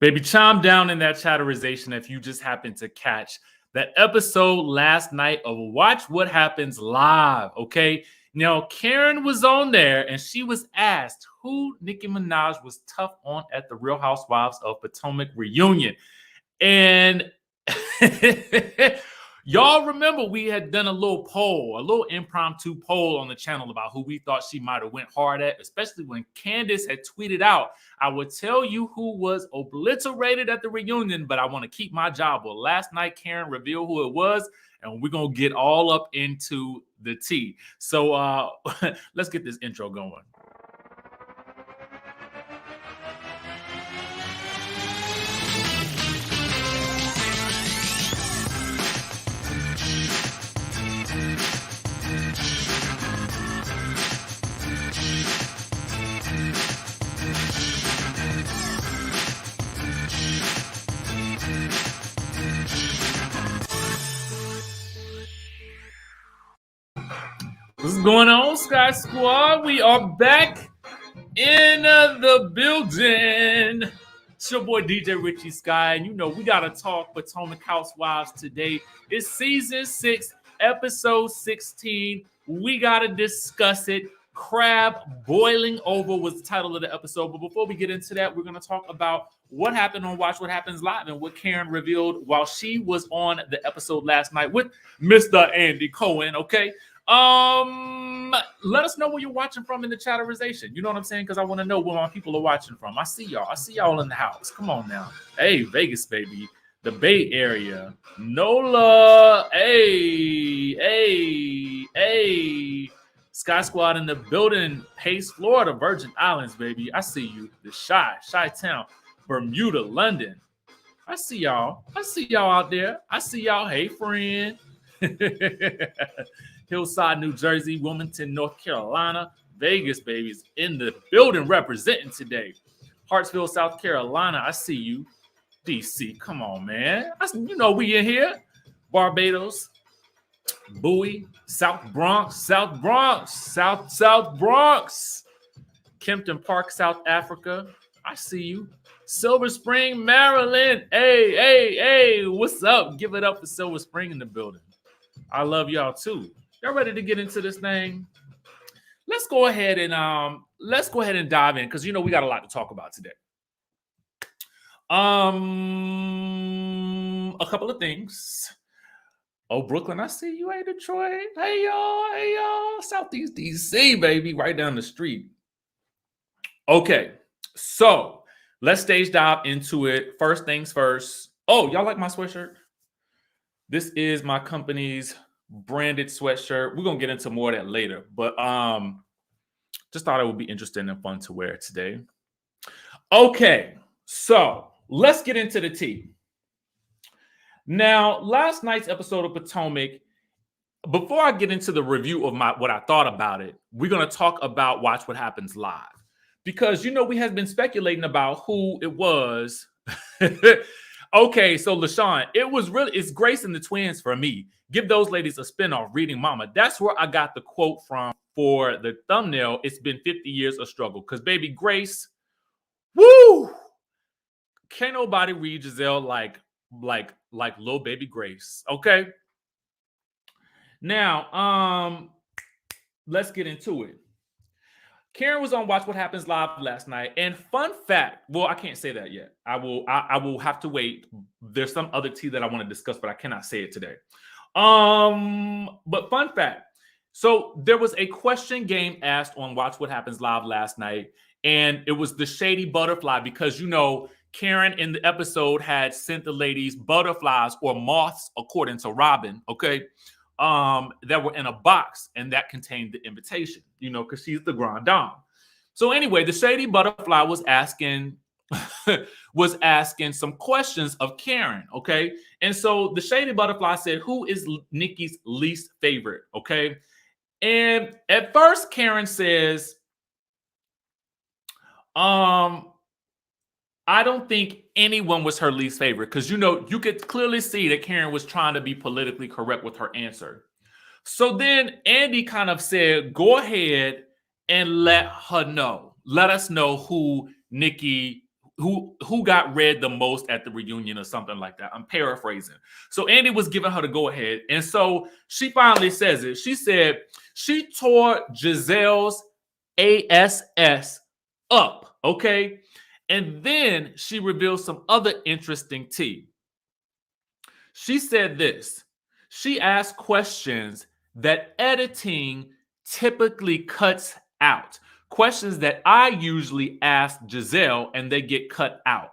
Baby, chime down in that chatterization if you just happened to catch that episode last night of Watch What Happens Live, okay? Now, Karen was on there and she was asked who Nicki Minaj was tough on at the Real Housewives of Potomac reunion. And y'all remember we had done a little poll, a little impromptu poll on the channel about who we thought she might have went hard at, especially when Candace had tweeted out, I would tell you who was obliterated at the reunion, but I want to keep my job. Well, last night, Karen revealed who it was, and we're going to get all up into the tea. So let's get this intro going. What's going on, Skye Squad? We are back in the building. It's your boy DJ Richie Skye, and you know we gotta talk Potomac Housewives today. It's season 6, episode 16. We gotta discuss it. Crab boiling over was the title of the episode. But before we get into that, we're gonna talk about what happened on Watch What Happens Live and what Karen revealed while she was on the episode last night with Mr. Andy Cohen. Okay. Let us know where you're watching from in the chatterization. You know what I'm saying? Because I want to know where my people are watching from. I see y'all in the house. Come on now. Hey, Vegas, baby. The Bay Area. NOLA. Hey. Skye Squad in the building. Pace, Florida, Virgin Islands, baby. I see you. The Chi-Town, Bermuda, London. I see y'all out there. I see y'all. Hey, friend. Hillside, New Jersey, Wilmington, North Carolina, Vegas, babies, in the building representing today. Hartsville, South Carolina, I see you. DC, come on, man. You know we in here. Barbados, Bowie, South Bronx. Kempton Park, South Africa, I see you. Silver Spring, Maryland. Hey, what's up? Give it up for Silver Spring in the building. I love y'all too. Y'all ready to get into this thing? Let's go ahead and dive in because you know we got a lot to talk about today. A couple of things. Oh, Brooklyn, I see you. Hey, Detroit. Hey y'all. Southeast DC, baby, right down the street. Okay, so let's stage dive into it. First things first. Oh, y'all like my sweatshirt? This is my company's branded sweatshirt. We're gonna get into more of that later, but just thought it would be interesting and fun to wear today. Okay, so let's get into the tea. Now, last night's episode of Potomac, before I get into the review of what I thought about it, we're gonna talk about Watch What Happens Live. Because you know we have been speculating about who it was. Okay, so LaShawn, it's Grace and the Twins for me. Give those ladies a spinoff, Reading Mama. That's where I got the quote from for the thumbnail. It's been 50 years of struggle. Because baby Grace, woo! Can't nobody read Gizelle like little baby Grace. Okay. Now, let's get into it. Karen was on Watch What Happens Live last night, and fun fact, well, I can't say that yet. I will have to wait. There's some other tea that I want to discuss, but I cannot say it today. But fun fact. So there was a question game asked on Watch What Happens Live last night, and it was the shady butterfly because, you know, Karen in the episode had sent the ladies butterflies or moths, according to Robin, okay, that were in a box, and that contained the invitation, you know, because she's the grand dame. So anyway, the shady butterfly was asking some questions of Karen, okay? And so the shady butterfly said, who is Nicki's least favorite, okay? And at first, Karen says, I don't think anyone was her least favorite because, you know, you could clearly see that Karen was trying to be politically correct with her answer. So then Andy kind of said, go ahead and let us know who Nicki who got read the most at the reunion or something like that. I'm paraphrasing. So Andy was giving her the go ahead. And so she finally says it. She said she tore Gizelle's ASS up. Okay. And then she revealed some other interesting tea. She said this. She asked questions that editing typically cuts out. Questions that I usually ask Gizelle and they get cut out.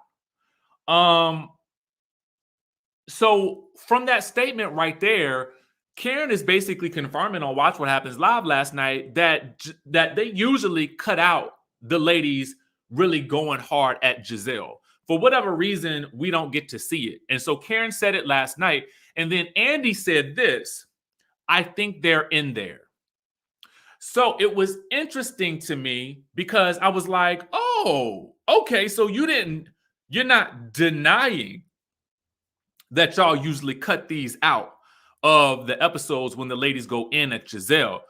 So from that statement right there, Karen is basically confirming on Watch What Happens Live last night that they usually cut out the ladies really going hard at Gizelle. For whatever reason, we don't get to see it. And so Karen said it last night. And then Andy said this, I think they're in there. So it was interesting to me because I was like, oh, okay. So you're not denying that y'all usually cut these out of the episodes when the ladies go in at Gizelle,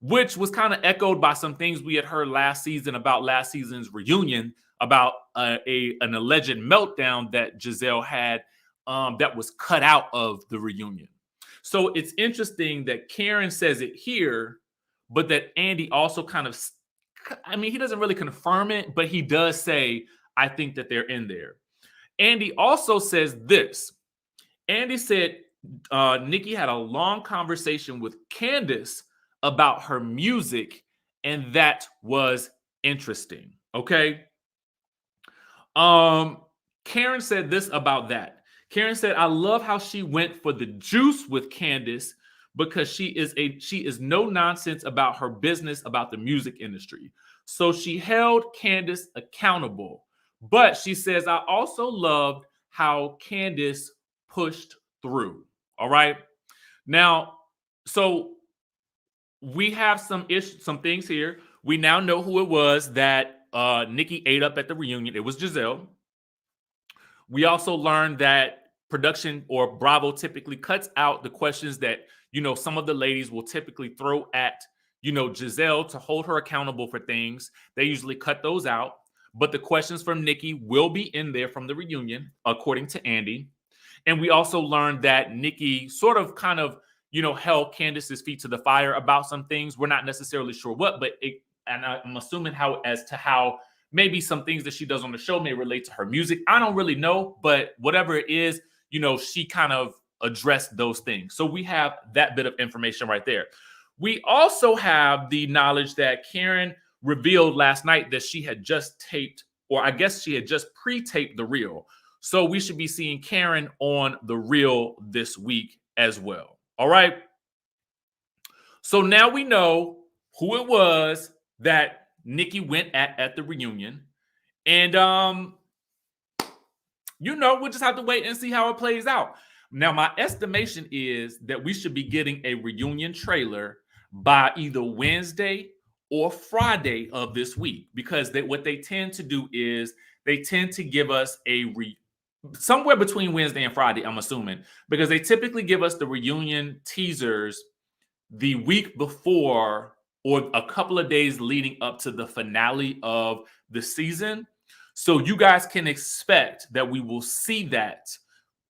which was kind of echoed by some things we had heard last season about last season's reunion, about an alleged meltdown that Gizelle had that was cut out of the reunion. So it's interesting that Karen says it here, but that Andy also kind of, I mean, he doesn't really confirm it, but he does say, I think that they're in there. Andy also says this. Andy said NICKI had a long conversation with Candace about her music, and that was interesting. Okay. Karen said this about that. Karen said, I love how she went for the juice with Candace because she is no nonsense about her business, about the music industry. So she held Candace accountable. But she says, I also loved how Candace pushed through. All right. Now, so we have some things here. We now know who it was that NICKI ate up at the reunion. It was Gizelle. We also learned that production or Bravo typically cuts out the questions that, some of the ladies will typically throw at, Gizelle to hold her accountable for things. They usually cut those out. But the questions from NICKI will be in there from the reunion, according to Andy. And we also learned that NICKI sort of kind of, held Candace's feet to the fire about some things. We're not necessarily sure what, but I'm assuming how maybe some things that she does on the show may relate to her music. I don't really know, but whatever it is, she kind of addressed those things. So we have that bit of information right there. We also have the knowledge that Karen revealed last night that she had just taped, or I guess she had just pre-taped The Real. So we should be seeing Karen on The Real this week as well. All right. So now we know who it was that NICKI went at the reunion. And, we'll just have to wait and see how it plays out. Now, my estimation is that we should be getting a reunion trailer by either Wednesday or Friday of this week, because what they tend to do is they tend to give us somewhere between Wednesday and Friday, I'm assuming, because they typically give us the reunion teasers the week before or a couple of days leading up to the finale of the season. So you guys can expect that we will see that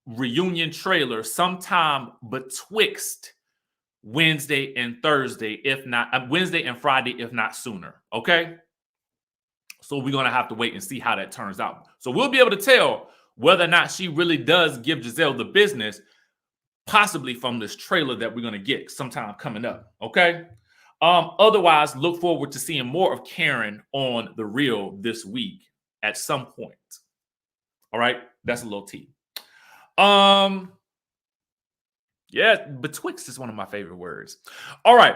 reunion trailer sometime betwixt Wednesday and Thursday, if not Wednesday and Friday, if not sooner. Okay. So we're going to have to wait and see how that turns out. So we'll be able to tell whether or not she really does give Gizelle the business, possibly from this trailer that we're going to get sometime coming up. Okay. Otherwise, look forward to seeing more of Karen on The Real this week at some point. All right. That's a little tea. Yeah, betwixt is one of my favorite words. All right.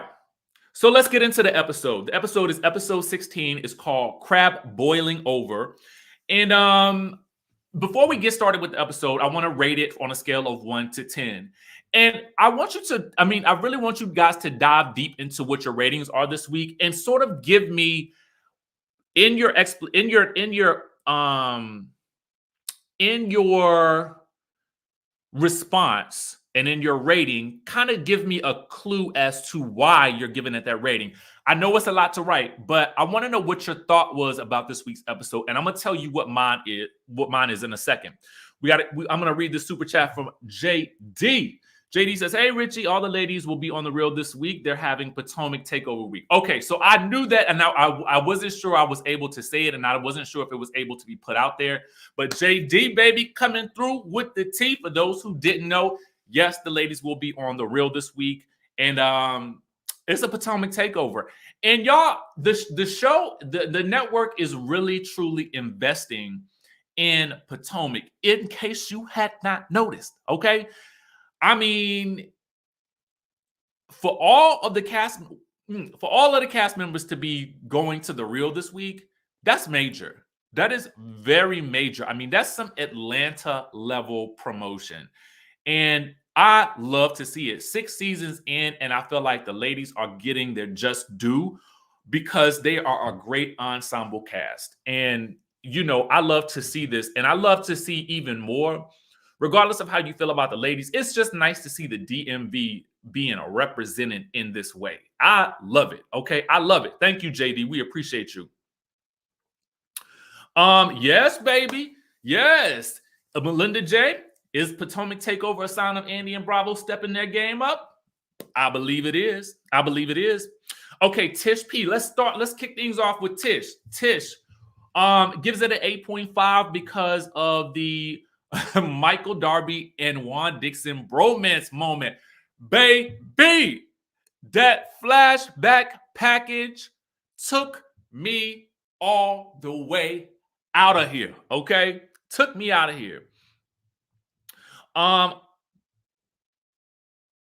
So let's get into the episode. The episode is episode 16. It's called Crab Boiling Over. And before we get started with the episode, I want to rate it on a scale of 1 to 10. And I really want you guys to dive deep into what your ratings are this week and sort of give me in your response and in your rating, kind of give me a clue as to why you're giving it that rating. I know it's a lot to write, but I want to know what your thought was about this week's episode, and I'm gonna tell you what mine is in a second. I'm gonna read the super chat from JD. JD says, "Hey Richie, all the ladies will be on the reel this week. They're having Potomac Takeover Week." Okay, so I knew that, and now I wasn't sure I was able to say it, and I wasn't sure if it was able to be put out there. But JD, baby, coming through with the tea. For those who didn't know, yes, the ladies will be on the reel this week, and it's a Potomac Takeover. And y'all, the show, the network is really truly investing in Potomac, in case you had not noticed. Okay, I mean, for all of the cast members to be going to the reel this week, that's major. That is very major. I mean, that's some Atlanta level promotion, and I love to see it. 6 seasons in, and I feel like the ladies are getting their just due because they are a great ensemble cast. And, you know, I love to see this, and I love to see even more. Regardless of how you feel about the ladies, it's just nice to see the DMV being represented in this way. I love it. Okay, I love it. Thank you, JD. We appreciate you. Yes, baby. Yes. Melinda J. Is Potomac Takeover a sign of Andy and Bravo stepping their game up? I believe it is. I believe it is. Okay, Tish P. Let's kick things off with Tish. Tish gives it an 8.5 because of the Michael Darby and Juan Dixon bromance moment. Baby, that flashback package took me all the way out of here. Okay? Took me out of here.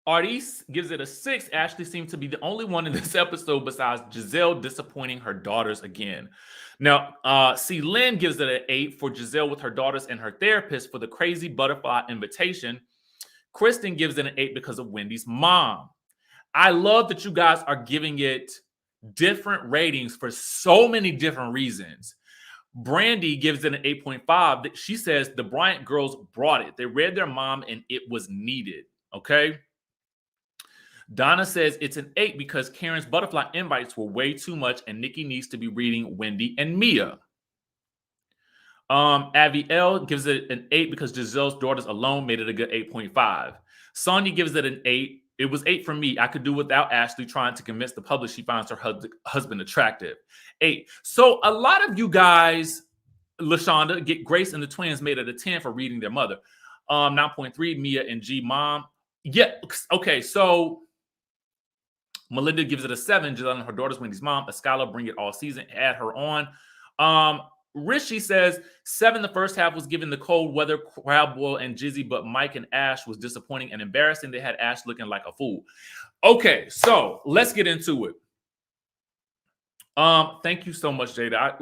Artis gives it a 6. Ashley seemed to be the only one in this episode besides Gizelle disappointing her daughters again. Now, Lynn gives it an 8 for Gizelle with her daughters and her therapist for the crazy butterfly invitation. Kristen gives it an 8 because of Wendy's mom. I love that you guys are giving it different ratings for so many different reasons. Brandy gives it an 8.5. She says the Bryant girls brought it. They read their mom and it was needed. Okay. Donna says it's an 8 because Karen's butterfly invites were way too much and NICKI needs to be reading Wendy and Mia. Avi L gives it an 8 because Giselle's daughters alone made it a good 8.5. Sonia gives it an 8. It was 8 for me. I could do without Ashley trying to convince the public she finds her husband attractive. 8. So a lot of you guys, LaShonda, get Grace and the twins made it a 10 for reading their mother. 9.3, Mia and G mom. Yeah, okay, so Melinda gives it a 7. Giselle and her daughter's Wendy's mom. Escala bring it all season. Add her on. Richie says 7. The first half was given the cold weather, crowd boil, and Jizzy, but Mike and Ash was disappointing and embarrassing. They had Ash looking like a fool. Okay, so let's get into it. Thank you so much, Jada.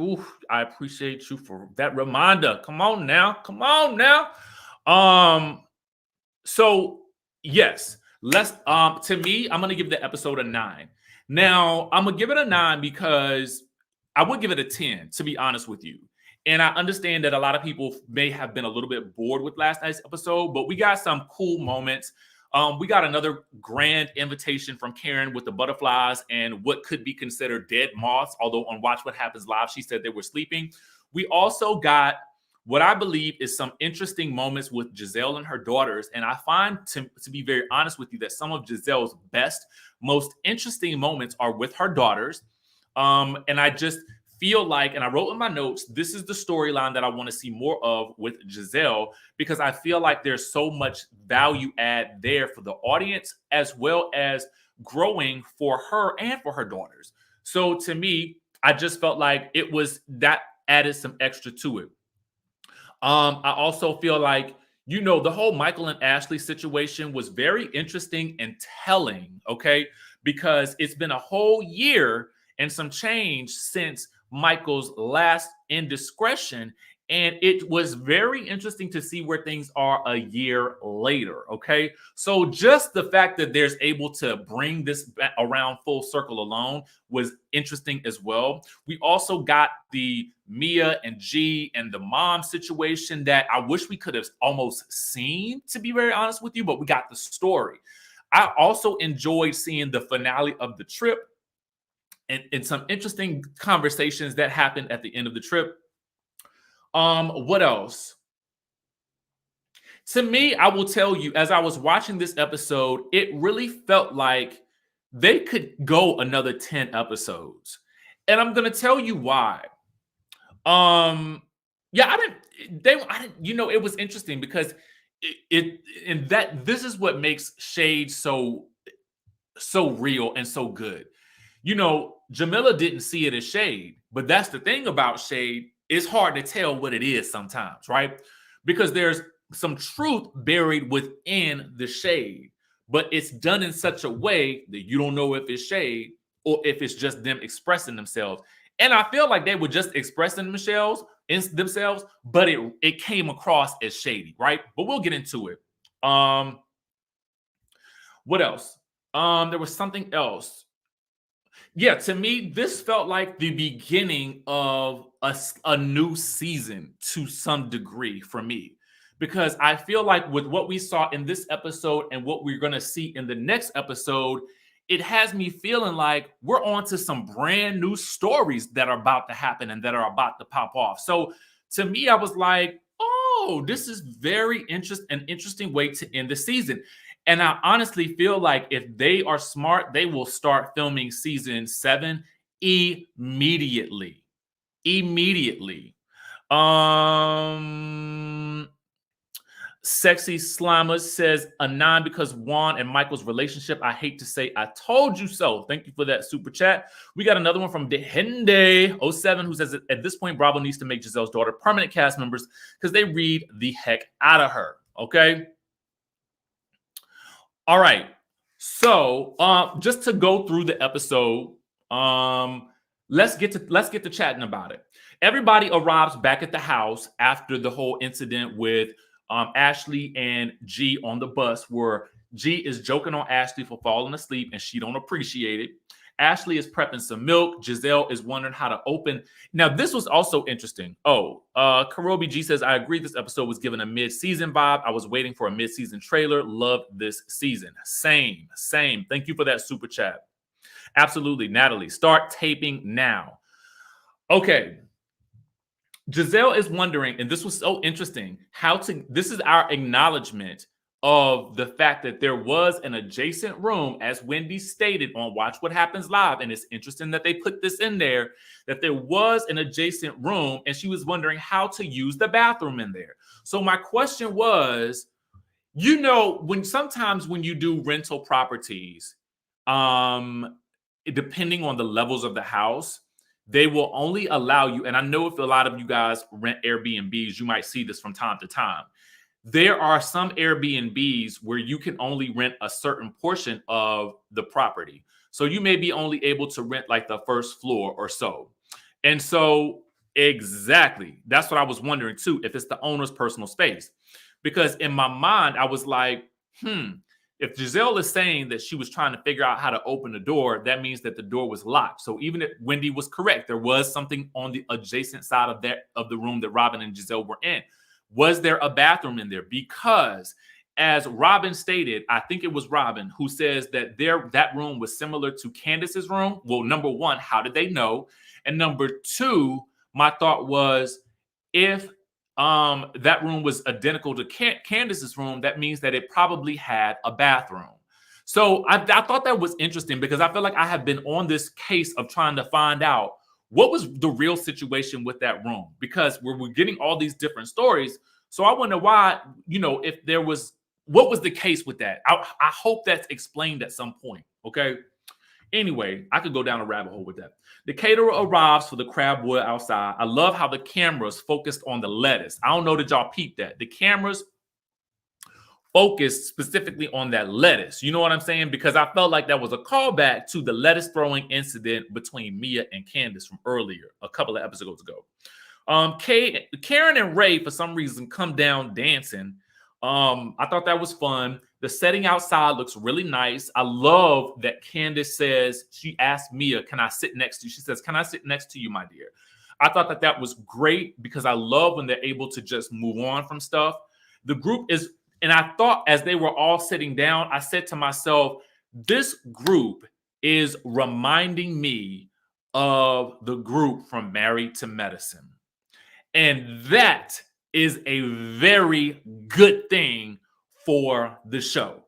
I appreciate you for that reminder. Come on now. So yes, let's to me, I'm gonna give the episode a 9. Now, I'm gonna give it a 9 because I would give it a 10, to be honest with you. And I understand that a lot of people may have been a little bit bored with last night's episode, but we got some cool moments. We got another grand invitation from Karen with the butterflies and what could be considered dead moths, although on Watch What Happens Live, she said they were sleeping. We also got what I believe is some interesting moments with Gizelle and her daughters. And I find, to be very honest with you, that some of Giselle's best, most interesting moments are with her daughters. And I just feel like, and I wrote in my notes, this is the storyline that I want to see more of with Gizelle, because I feel like there's so much value add there for the audience, as well as growing for her and for her daughters. So to me, I just felt like it was that added some extra to it. I also feel like, you know, the whole Michael and Ashley situation was very interesting and telling, okay? Because it's been a whole year and some change since Michael's last indiscretion. And it was very interesting to see where things are a year later, okay? So just the fact that there's able to bring this around full circle alone was interesting as well. We also got the Mia and G and the mom situation that I wish we could have almost seen, to be very honest with you, but we got the story. I also enjoyed seeing the finale of the trip and some interesting conversations that happened at the end of the trip. What else? To me, I will tell you, as I was watching this episode, it really felt like they could go another 10 episodes. And I'm gonna tell you why. Yeah, I didn't, it was interesting because this is what makes Shade so real and so good. Jamila didn't see it as shade, but that's the thing about shade. It's hard to tell what it is sometimes, right? Because there's some truth buried within the shade, but it's done in such a way that you don't know if it's shade or if it's just them expressing themselves. And I feel like they were just expressing themselves, but it came across as shady, right? But we'll get into it. What else? There was something else. Yeah, to me, this felt like the beginning of a new season to some degree for me, because I feel like with what we saw in this episode and what we're going to see in the next episode, it has me feeling like we're on to some brand new stories that are about to happen and that are about to pop off. So to me, I was like, oh, this is an interesting way to end the season. And I honestly feel like if they are smart, they will start filming season 7 immediately. Sexy Slimer says a 9 because Juan and Michael's relationship. I hate to say I told you so. Thank you for that super chat. We got another one from Dehende07 who says at this point, Bravo needs to make Gizelle's daughter permanent cast members because they read the heck out of her. Okay. All right. So just to go through the episode, let's get to chatting about it. Everybody arrives back at the house after the whole incident with Ashley and G on the bus, where G is joking on Ashley for falling asleep and she don't appreciate it. Ashley is prepping some milk. Gizelle is wondering how to open. Now, this was also interesting. Karobi G says, I agree this episode was given a mid-season vibe. I was waiting for a mid-season trailer. Love this season. Same. Thank you for that super chat. Absolutely, Natalie. Start taping now. Okay. Gizelle is wondering, and this was so interesting, this is our acknowledgement of the fact that there was an adjacent room, as Wendy stated on Watch What Happens Live, and it's interesting that they put this in there, that there was an adjacent room, and she was wondering how to use the bathroom in there. So my question was, sometimes when you do rental properties, depending on the levels of the house, they will only allow you, and I know if a lot of you guys rent Airbnbs, you might see this from time to time. There are some Airbnbs where you can only rent a certain portion of the property. So you may be only able to rent like the first floor or so. And so exactly, that's what I was wondering too, if it's the owner's personal space. Because in my mind, I was like, if Gizelle is saying that she was trying to figure out how to open the door, that means that the door was locked. So even if Wendy was correct, there was something on the adjacent side of the room that Robin and Gizelle were in. Was there a bathroom in there? Because as Robin stated, I think it was Robin who says that that room was similar to Candace's room. Well, number one, how did they know? And number two, my thought was, if that room was identical to Candace's room, that means that it probably had a bathroom. So I thought that was interesting, because I feel like I have been on this case of trying to find out what was the real situation with that room, because we're getting all these different stories. So I wonder why, what was the case with that? I hope that's explained at some point. Okay. Anyway, I could go down a rabbit hole with that. The caterer arrives for the crab boil outside. I love how the cameras focused on the lettuce. I don't know that y'all peeped that. The cameras focused specifically on that lettuce. You know what I'm saying? Because I felt like that was a callback to the lettuce throwing incident between Mia and Candace from earlier, a couple of episodes ago. Karen and Ray, for some reason, come down dancing. I thought that was fun. The setting outside looks really nice. I love that Candace says, she asked Mia, can I sit next to you? She says, can I sit next to you, my dear? I thought that was great, because I love when they're able to just move on from stuff. The group is, and I thought as they were all sitting down, I said to myself, this group is reminding me of the group from Married to Medicine. And that is a very good thing for the show.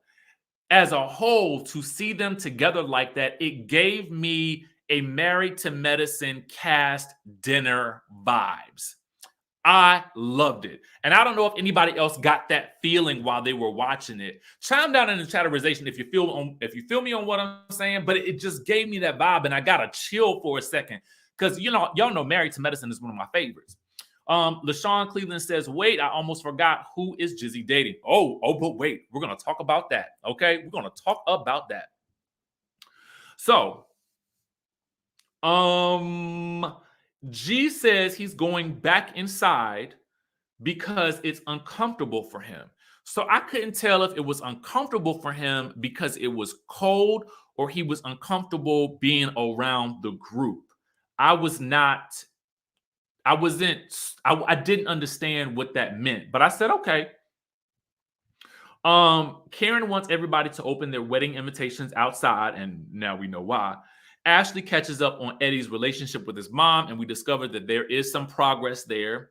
As a whole, to see them together like that, it gave me a Married to Medicine cast dinner vibes. I loved it. And I don't know if anybody else got that feeling while they were watching it. Chime down in the chatterization if you feel me on what I'm saying, but it just gave me that vibe and I got a chill for a second. Because y'all know Married to Medicine is one of my favorites. LaShawn Cleveland says, wait, I almost forgot who is Jizzy dating. Oh, but wait, we're gonna talk about that. Okay, we're gonna talk about that. So G says he's going back inside because it's uncomfortable for him. So I couldn't tell if it was uncomfortable for him because it was cold or he was uncomfortable being around the group. I didn't understand what that meant, but I said, okay. Karen wants everybody to open their wedding invitations outside, and now we know why. Ashley catches up on Eddie's relationship with his mom, and we discovered that there is some progress there.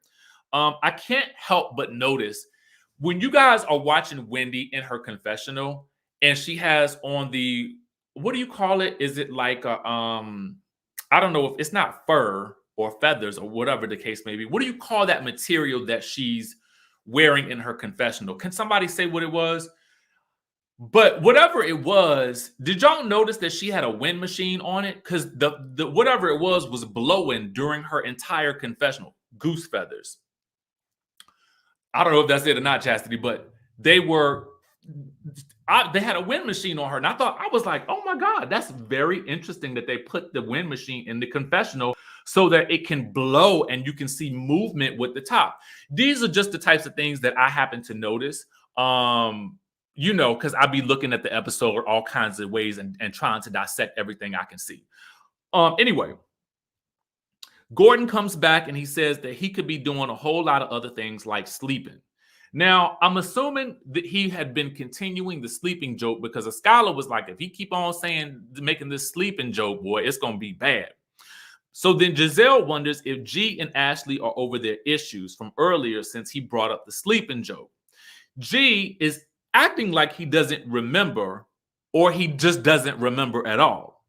I can't help but notice when you guys are watching Wendy in her confessional, and she has on the, what do you call it? Is it like a, I don't know if it's not fur or feathers or whatever the case may be. What do you call that material that she's wearing in her confessional? Can somebody say what it was? But whatever it was, did y'all notice that she had a wind machine on it? Because the whatever it was blowing during her entire confessional. Goose feathers. I don't know if that's it or not, Chastity, but they had a wind machine on her. And I was like, oh my God, that's very interesting that they put the wind machine in the confessional so that it can blow and you can see movement with the top. These are just the types of things that I happen to notice. Because I'd be looking at the episode all kinds of ways and trying to dissect everything I can see. Anyway, Gordon comes back and he says that he could be doing a whole lot of other things like sleeping. Now, I'm assuming that he had been continuing the sleeping joke because a scholar was like, if he keep on making this sleeping joke, boy, it's going to be bad. So then Gizelle wonders if G and Ashley are over their issues from earlier since he brought up the sleeping joke. G is acting like he doesn't remember or he just doesn't remember at all.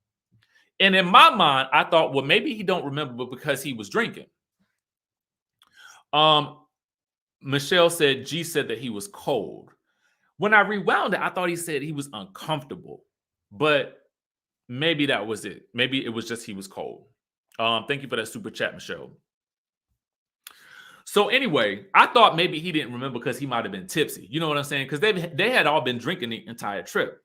And in my mind, I thought, well, maybe he don't remember because he was drinking. Michelle said G said that he was cold. When I rewound it, I thought he said he was uncomfortable, but maybe that was it. Maybe it was just he was cold. Thank you for that super chat, Michelle. So anyway, I thought maybe he didn't remember because he might have been tipsy. You know what I'm saying? Because they had all been drinking the entire trip.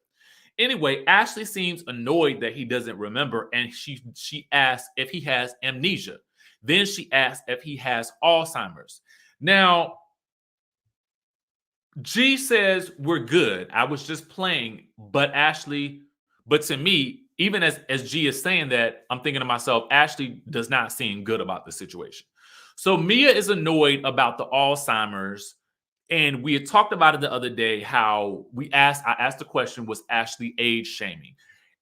Anyway, Ashley seems annoyed that he doesn't remember, and she asks if he has amnesia. Then she asks if he has Alzheimer's. Now, G says we're good. I was just playing, but to me, even as G is saying that, I'm thinking to myself, Ashley does not seem good about the situation. So Mia is annoyed about the Alzheimer's. And we had talked about it the other day, how I asked the question, was Ashley age shaming?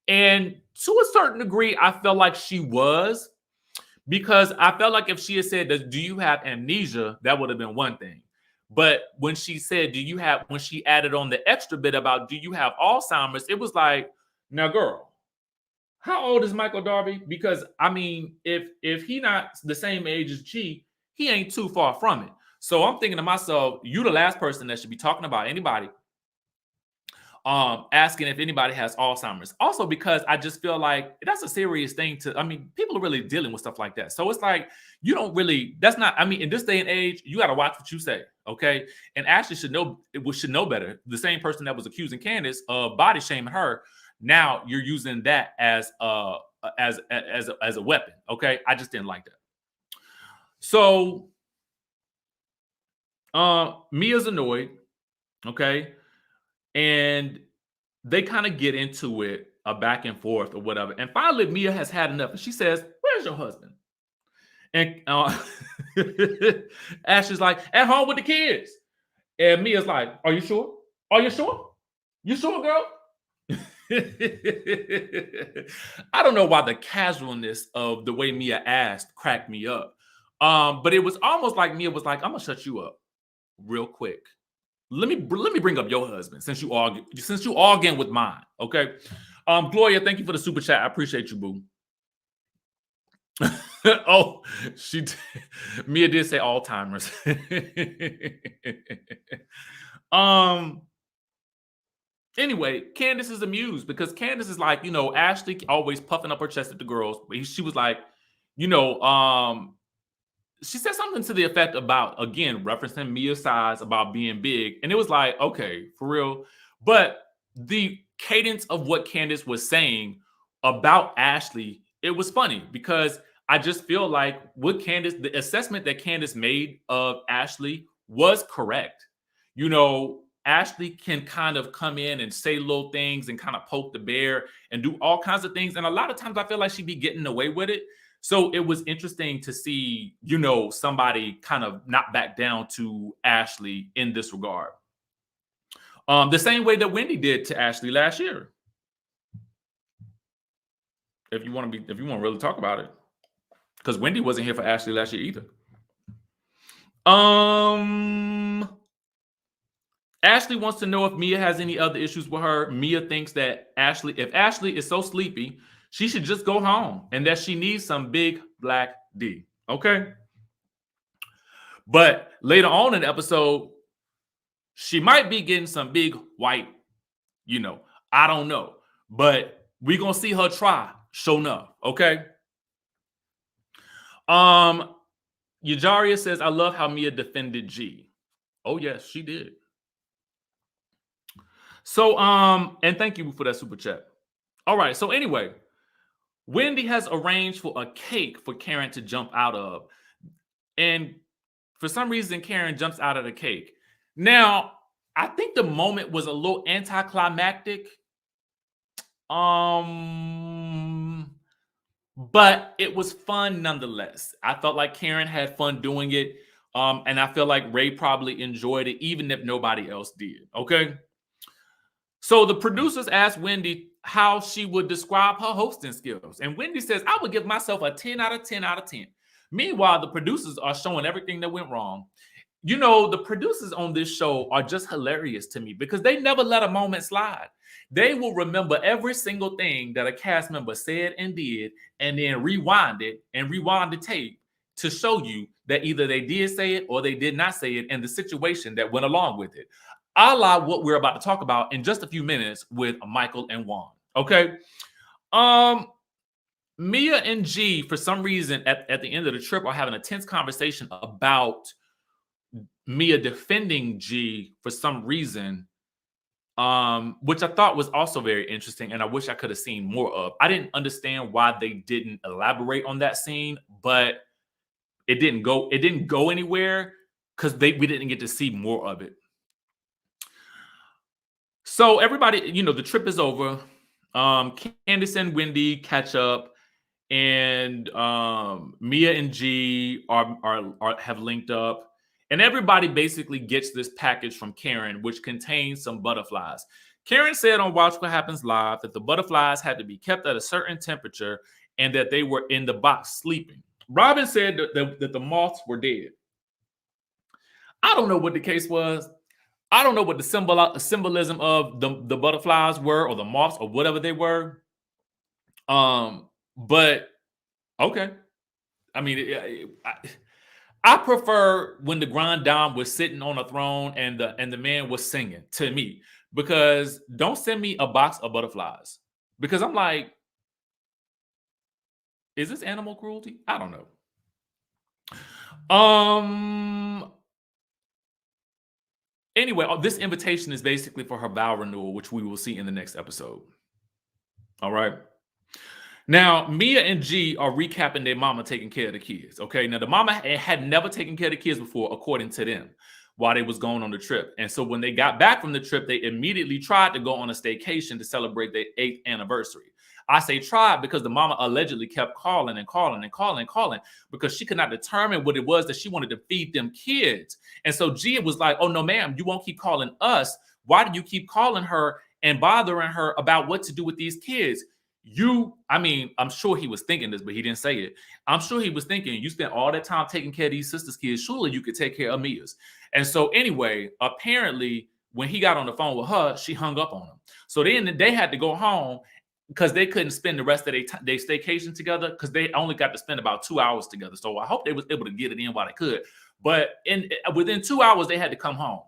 And to a certain degree, I felt like she was, because I felt like if she had said, do you have amnesia? That would have been one thing. But when she said, when she added on the extra bit about, do you have Alzheimer's? It was like, now girl, how old is Michael Darby? Because I mean, if he not the same age as G, he ain't too far from it. So I'm thinking to myself, you the last person that should be talking about anybody asking if anybody has Alzheimer's. Also, because I just feel like that's a serious thing people are really dealing with stuff like that. So it's like, in this day and age, you got to watch what you say. Okay. And Ashley should know better. The same person that was accusing Candace of body shaming her, now you're using that as a weapon. Okay. I just didn't like that. So Mia's annoyed, okay, and they kind of get into it, a back and forth or whatever. And finally, Mia has had enough, and she says, "Where's your husband?" And Ashley's like, "At home with the kids." And Mia's like, "Are you sure? Are you sure? You sure, girl?" I don't know why the casualness of the way Mia asked cracked me up. But it was almost like Mia was like, "I'm gonna shut you up real quick. Let me bring up your husband since you arguing with mine." Okay. Gloria, thank you for the super chat. I appreciate you, boo. Oh, Mia did say Alzheimer's. Anyway, Candace is amused because Candace is like, Ashley always puffing up her chest at the girls. But she was like, she said something to the effect about, again, referencing Mia's size about being big. And it was like, okay, for real. But the cadence of what Candace was saying about Ashley, it was funny because I just feel like the assessment that Candace made of Ashley was correct. Ashley can kind of come in and say little things and kind of poke the bear and do all kinds of things. And a lot of times I feel like she'd be getting away with it. So it was interesting to see, somebody kind of not back down to Ashley in this regard. The same way that Wendy did to Ashley last year. If you want to really talk about it. Because Wendy wasn't here for Ashley last year either. Ashley wants to know if Mia has any other issues with her. Mia thinks that if Ashley is so sleepy, she should just go home and that she needs some big black D. Okay. But later on in the episode, she might be getting some big white, I don't know. But we're going to see her try, sure enough. Okay. Yajaria says, I love how Mia defended G. Oh, yes, she did. So, and thank you for that super chat. All right. So anyway, Wendy has arranged for a cake for Karen to jump out of. And for some reason, Karen jumps out of the cake. Now, I think the moment was a little anticlimactic. But it was fun nonetheless. I felt like Karen had fun doing it. And I feel like Ray probably enjoyed it, even if nobody else did. Okay. So the producers asked Wendy how she would describe her hosting skills. And Wendy says, I would give myself a 10 out of 10 out of 10. Meanwhile, the producers are showing everything that went wrong. The producers on this show are just hilarious to me because they never let a moment slide. They will remember every single thing that a cast member said and did, and then rewind the tape to show you that either they did say it or they did not say it and the situation that went along with it. A la what we're about to talk about in just a few minutes with Michael and Juan. Okay. Mia and G, for some reason, at the end of the trip, are having a tense conversation about Mia defending G for some reason, which I thought was also very interesting, and I wish I could have seen more of. I didn't understand why they didn't elaborate on that scene, but it didn't go anywhere because we didn't get to see more of it. So everybody, the trip is over. Candace and Wendy catch up, and Mia and G have linked up, and everybody basically gets this package from Karen, which contains some butterflies. Karen said on Watch What Happens Live that the butterflies had to be kept at a certain temperature and that they were in the box sleeping. Robin said that the moths were dead. I don't know what the case was. I don't know what the symbolism of the butterflies were or the moths or whatever they were. But okay. I mean, I prefer when the Grand Dame was sitting on a throne and the man was singing to me, because don't send me a box of butterflies, because I'm like, is this animal cruelty? I don't know. Anyway, this invitation is basically for her vow renewal, which we will see in the next episode. All right. Now, Mia and G are recapping their mama taking care of the kids. Okay. Now, the mama had never taken care of the kids before, according to them, while they was going on the trip. And so when they got back from the trip, they immediately tried to go on a staycation to celebrate their 8th anniversary. I say tried because the mama allegedly kept calling because she could not determine what it was that she wanted to feed them kids. And so Gia was like, oh, no, ma'am, you won't keep calling us. Why do you keep calling her and bothering her about what to do with these kids. I'm sure he was thinking this, but he didn't say it. I'm sure he was thinking, you spent all that time taking care of these sisters' kids. Surely you could take care of Mia's. And so anyway, apparently when he got on the phone with her, she hung up on him. So then they had to go home because they couldn't spend the rest of their staycation together because they only got to spend about 2 hours together. So I hope they was able to get it in while they could. But within 2 hours, they had to come home.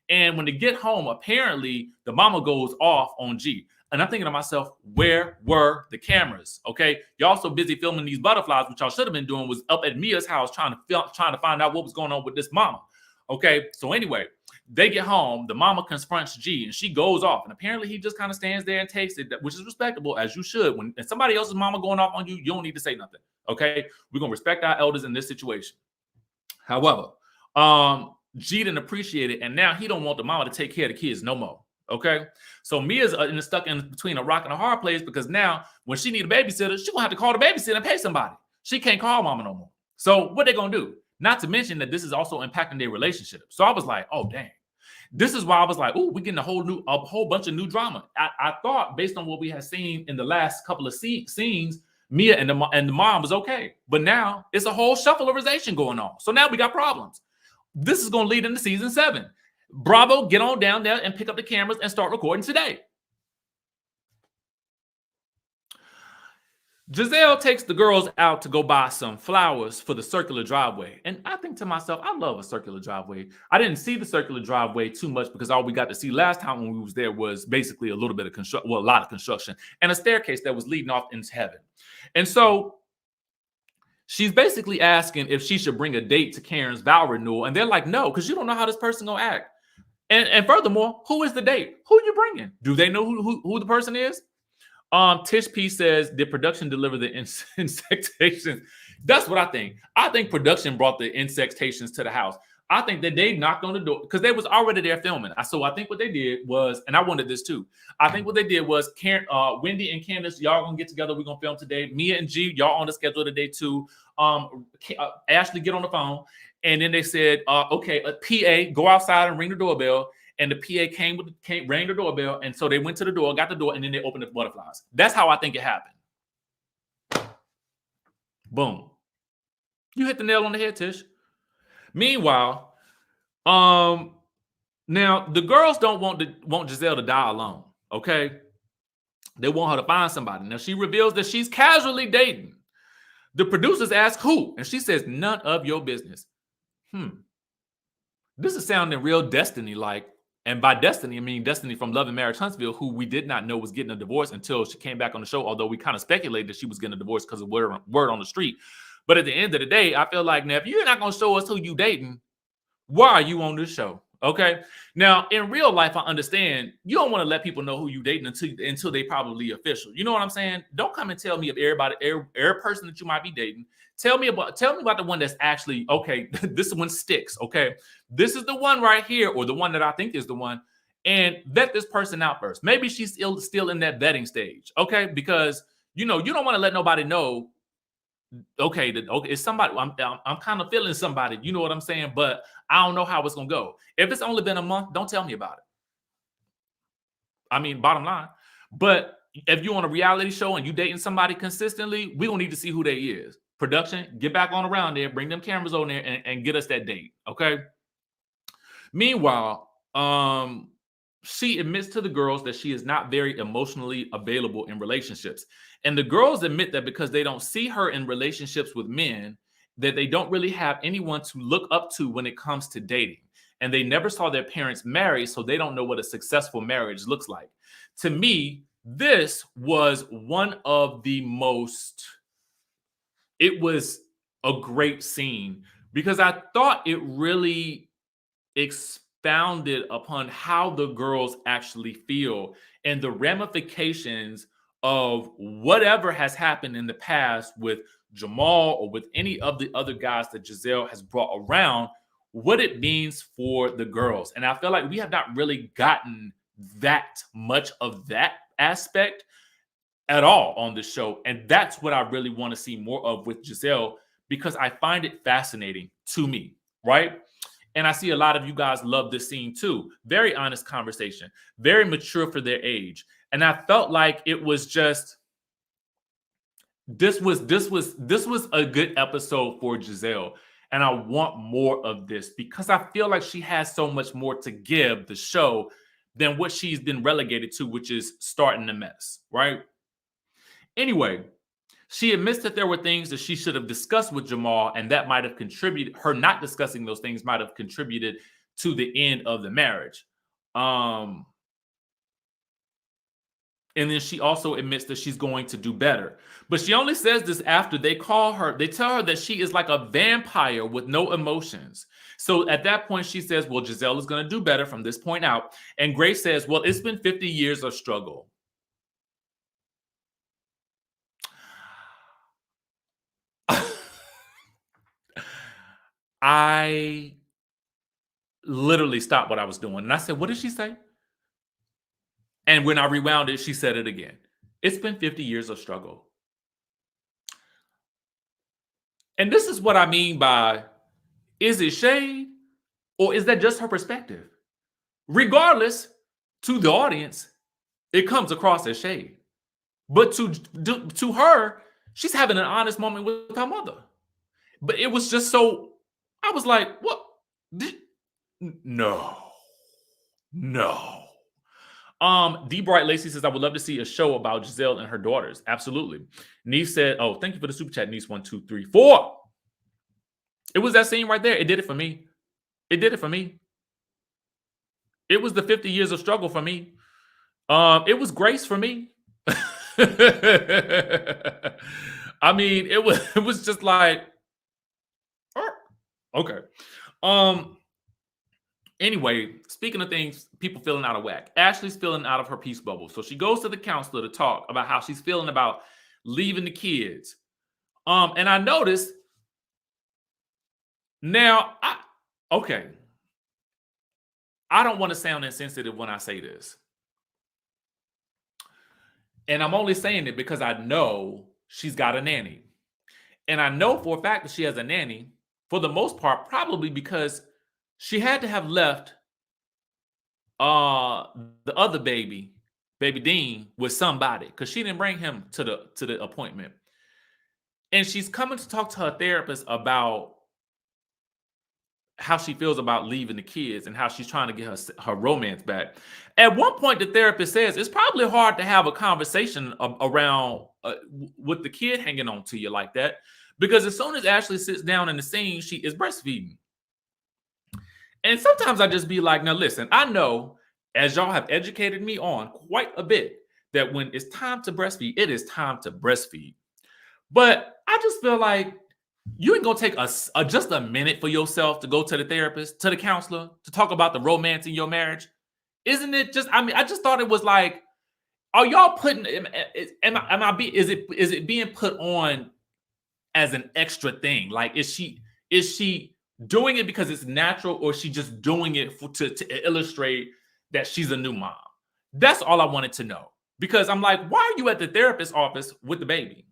And when they get home, apparently the mama goes off on G. And I'm thinking to myself, where were the cameras? Okay, y'all so busy filming these butterflies, which y'all should have been doing was up at Mia's house trying to find out what was going on with this mama. Okay, so anyway, they get home, the mama confronts G, and she goes off. And apparently he just kind of stands there and takes it, which is respectable, as you should. When somebody else's mama going off on you, you don't need to say nothing. Okay, we're gonna respect our elders in this situation. However, G didn't appreciate it, and now he don't want the mama to take care of the kids no more. Okay, so Mia's stuck in between a rock and a hard place because now when she need a babysitter, she gonna have to call the babysitter and pay somebody. She can't call mama no more. So what they gonna do? Not to mention that this is also impacting their relationship. So I was like, oh dang. This is why I was like, oh, we're getting a whole bunch of new drama. I thought based on what we had seen in the last couple of scenes, Mia and the mom was okay. But now it's a whole shuffleization going on. So now we got problems. This is going to lead into season 7. Bravo, get on down there and pick up the cameras and start recording today. Gizelle takes the girls out to go buy some flowers for the circular driveway. And I think to myself, I love a circular driveway. I didn't see the circular driveway too much because all we got to see last time when we was there was basically a little bit of construction, well, a lot of construction, and a staircase that was leading off into heaven. And so she's basically asking if she should bring a date to Karen's vow renewal. And they're like, no, because you don't know how this person gonna act. And furthermore, who is the date? Who are you bringing? Do they know who the person is? Tish P says, did production deliver the insectations? That's what I think. I think production brought the insectations to the house. I think that they knocked on the door because they was already there filming. So I think what they did was, and I wanted this too. I think what they did was, Wendy and Candace, y'all gonna get together. We're gonna film today. Mia and G, y'all on the schedule today too. Ashley, get on the phone. And then they said, okay, a PA, go outside and ring the doorbell. And the PA rang the doorbell. And so they went to the door, got the door, and then they opened the butterflies. That's how I think it happened. Boom. You hit the nail on the head, Tish. Meanwhile, now the girls don't want Gizelle to die alone, okay? They want her to find somebody. Now she reveals that she's casually dating. The producers ask who, and she says none of your business. This is sounding real Destiny-like. And by Destiny, I mean Destiny from Love and Marriage Huntsville, who we did not know was getting a divorce until she came back on the show, although we kind of speculated that she was getting a divorce because of word on the street. But at the end of the day, I feel like, now, if you're not going to show us who you dating, why are you on this show? Okay? Now, in real life, I understand you don't want to let people know who you dating until they probably official. You know what I'm saying? Don't come and tell me of every person that you might be dating. Tell me about the one that's actually, okay, this one sticks, okay? This is the one right here, or the one that I think is the one, and vet this person out first. Maybe she's still in that vetting stage, okay? Because, you don't want to let nobody know, okay, it's somebody, I'm kind of feeling somebody, you know what I'm saying? But I don't know how it's going to go. If it's only been a month, don't tell me about it. I mean, bottom line. But if you're on a reality show and you dating somebody consistently, we don't need to see who they is. Production, get back on around there, bring them cameras on there and get us that date, okay? Meanwhile, she admits to the girls that she is not very emotionally available in relationships. And the girls admit that because they don't see her in relationships with men, that they don't really have anyone to look up to when it comes to dating. And they never saw their parents marry, so they don't know what a successful marriage looks like. To me, this was one of the most... It was a great scene because I thought it really expounded upon how the girls actually feel and the ramifications of whatever has happened in the past with Jamal or with any of the other guys that Gizelle has brought around, what it means for the girls. And I feel like we have not really gotten that much of that aspect at all on the show. And that's what I really want to see more of with Gizelle, because I find it fascinating to me, right? And I see a lot of you guys love this scene too. Very honest conversation, very mature for their age. And I felt like it was just, this was a good episode for Gizelle. And I want more of this because I feel like she has so much more to give the show than what she's been relegated to, which is starting the mess, right? Anyway, she admits that there were things that she should have discussed with Jamal, and that might have contributed, her not discussing those things might have contributed to the end of the marriage. And then she also admits that she's going to do better. But she only says this after they tell her that she is like a vampire with no emotions. So at that point, she says, well, Gizelle is going to do better from this point out. And Grace says, well, it's been 50 years of struggle. I literally stopped what I was doing. And I said, what did she say? And when I rewound it, she said it again. It's been 50 years of struggle. And this is what I mean by, is it shade or is that just her perspective? Regardless, to the audience, it comes across as shade. But to her, she's having an honest moment with her mother. But it was just so, I was like, what? No. D Bright Lacey says, I would love to see a show about Gizelle and her daughters. Absolutely. Niece said, oh, thank you for the super chat, Niece 1, 2, 3, 4. It was that scene right there. It did it for me. It did it for me. It was the 50 years of struggle for me. It was Grace for me. I mean, it was just like, okay. Anyway, speaking of things, people feeling out of whack. Ashley's feeling out of her peace bubble. So she goes to the counselor to talk about how she's feeling about leaving the kids. And I noticed now, okay. I don't want to sound insensitive when I say this. And I'm only saying it because I know she's got a nanny. And I know for a fact that she has a nanny, for the most part, probably because she had to have left the other baby Dean, with somebody, because she didn't bring him to the appointment. And she's coming to talk to her therapist about how she feels about leaving the kids and how she's trying to get her romance back. At one point, the therapist says it's probably hard to have a conversation around with the kid hanging on to you like that, because as soon as Ashley sits down in the scene, she is breastfeeding. And sometimes I just be like, now listen, I know, as y'all have educated me on quite a bit, that when it's time to breastfeed, it is time to breastfeed. But I just feel like you ain't gonna take just a minute for yourself to go to the therapist, to the counselor, to talk about the romance in your marriage. Isn't it just, I mean, I just thought it was like, are y'all putting, is it being put on as an extra thing? Like, is she doing it because it's natural, or is she just doing it to illustrate that she's a new mom? That's all I wanted to know. Because I'm like, why are you at the therapist's office with the baby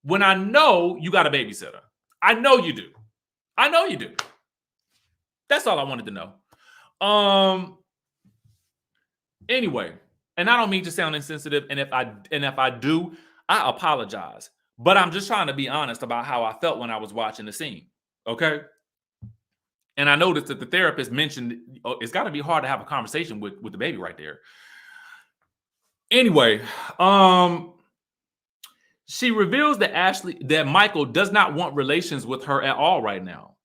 when I know you got a babysitter? I know you do. I know you do. That's all I wanted to know. Anyway, and I don't mean to sound insensitive, and if I do, I apologize. But I'm just trying to be honest about how I felt when I was watching the scene. Okay? And I noticed that the therapist mentioned it's got to be hard to have a conversation with the baby right there. Anyway, she reveals that Michael does not want relations with her at all right now.